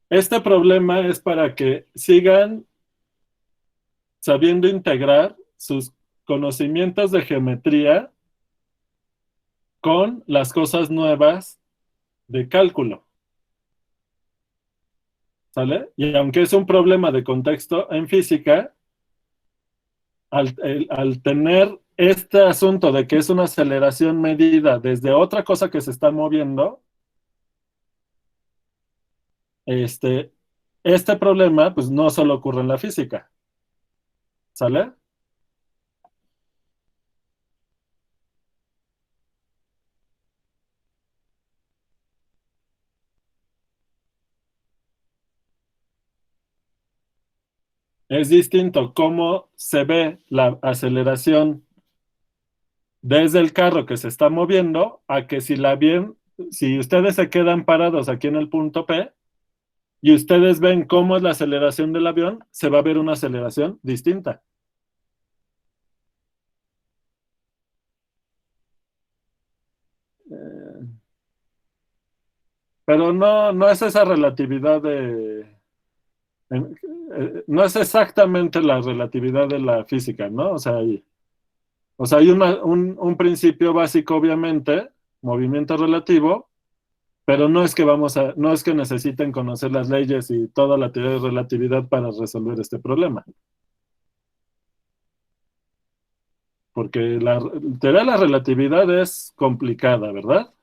Este problema es para que sigan sabiendo integrar sus conocimientos de geometría con las cosas nuevas de cálculo. ¿Sale? Y aunque es un problema de contexto en física, al tener este asunto de que es una aceleración medida desde otra cosa que se está moviendo, este problema pues no solo ocurre en la física. ¿Sale? Es distinto cómo se ve la aceleración desde el carro que se está moviendo a que si ustedes se quedan parados aquí en el punto P y ustedes ven cómo es la aceleración del avión, se va a ver una aceleración distinta. Pero no es esa relatividad no es exactamente la relatividad de la física, ¿no? O sea, hay un principio básico, obviamente, movimiento relativo, pero no es que necesiten conocer las leyes y toda la teoría de relatividad para resolver este problema. Porque la teoría de la relatividad es complicada, ¿verdad?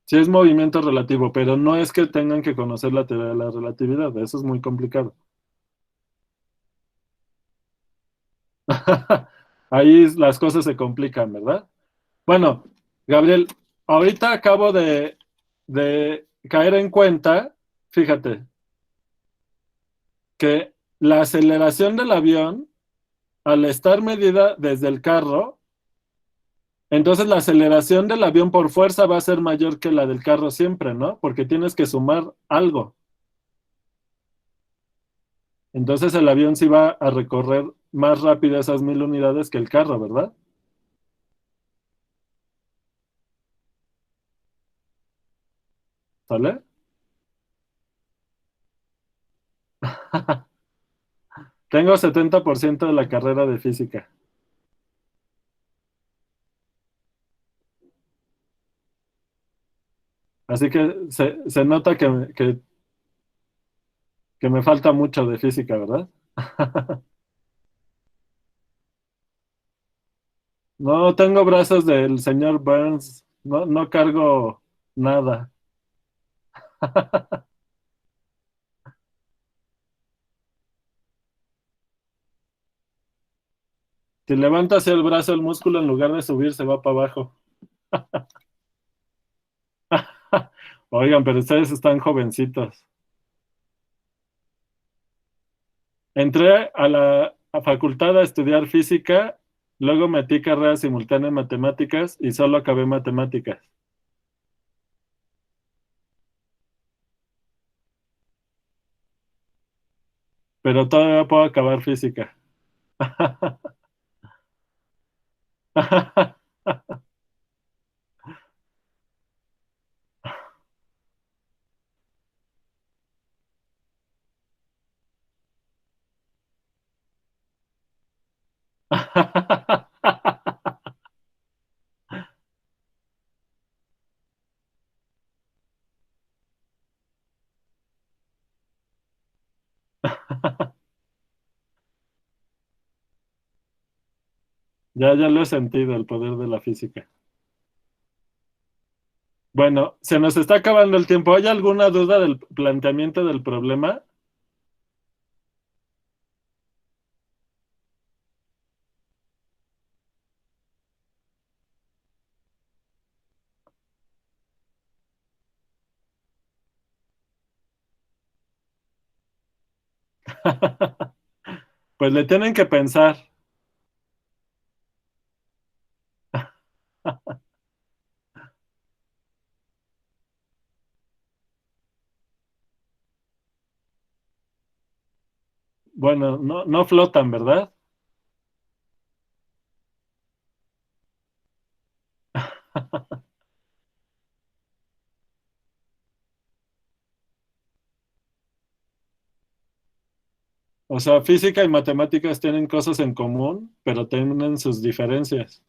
Sí es movimiento relativo, pero no es que tengan que conocer la teoría de la relatividad, eso es muy complicado. Ahí las cosas se complican, ¿verdad? Bueno, Gabriel, ahorita acabo de caer en cuenta, fíjate, que la aceleración del avión, al estar medida desde el carro, entonces la aceleración del avión por fuerza va a ser mayor que la del carro siempre, ¿no? Porque tienes que sumar algo. Entonces el avión sí va a recorrer más rápido esas 1000 unidades que el carro, ¿verdad? ¿Sale? Tengo 70% de la carrera de física. Así que se nota que me falta mucho de física, ¿verdad? No tengo brazos del señor Burns. No cargo nada. Si levanta hacia el brazo, el músculo en lugar de subir se va para abajo. Oigan, pero ustedes están jovencitos. Entré a la facultad a estudiar física, luego metí carrera simultánea en matemáticas y solo acabé matemáticas. Pero todavía puedo acabar física. Ya lo he sentido, el poder de la física. Bueno, se nos está acabando el tiempo. ¿Hay alguna duda del planteamiento del problema? Pues le tienen que pensar. Bueno, no flotan, ¿verdad? O sea, física y matemáticas tienen cosas en común, pero tienen sus diferencias.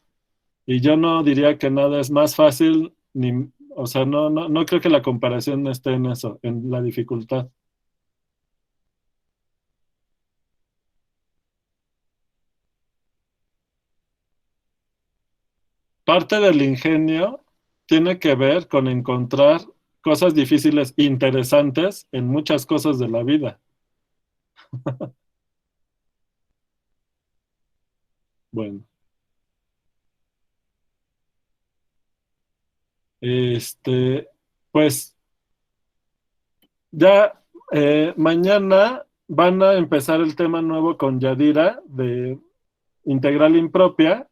Y yo no diría que nada es más fácil, ni, o sea, no creo que la comparación esté en eso, en la dificultad. Parte del ingenio tiene que ver con encontrar cosas difíciles, interesantes en muchas cosas de la vida. Bueno, este, pues ya mañana van a empezar el tema nuevo con Yadira de integral impropia.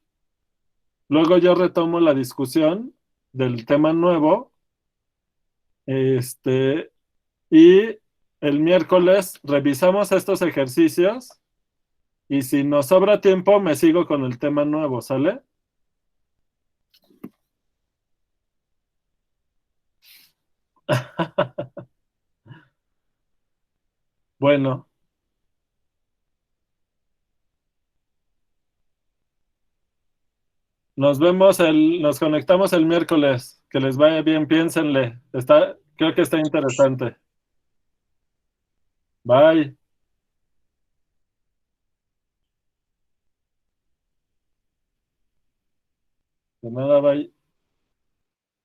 Luego yo retomo la discusión del tema nuevo. Este, y el miércoles revisamos estos ejercicios y si nos sobra tiempo me sigo con el tema nuevo, ¿sale? Bueno, nos conectamos el miércoles. Que les vaya bien, piénsenle. Creo que está interesante. Bye. De nada, bye.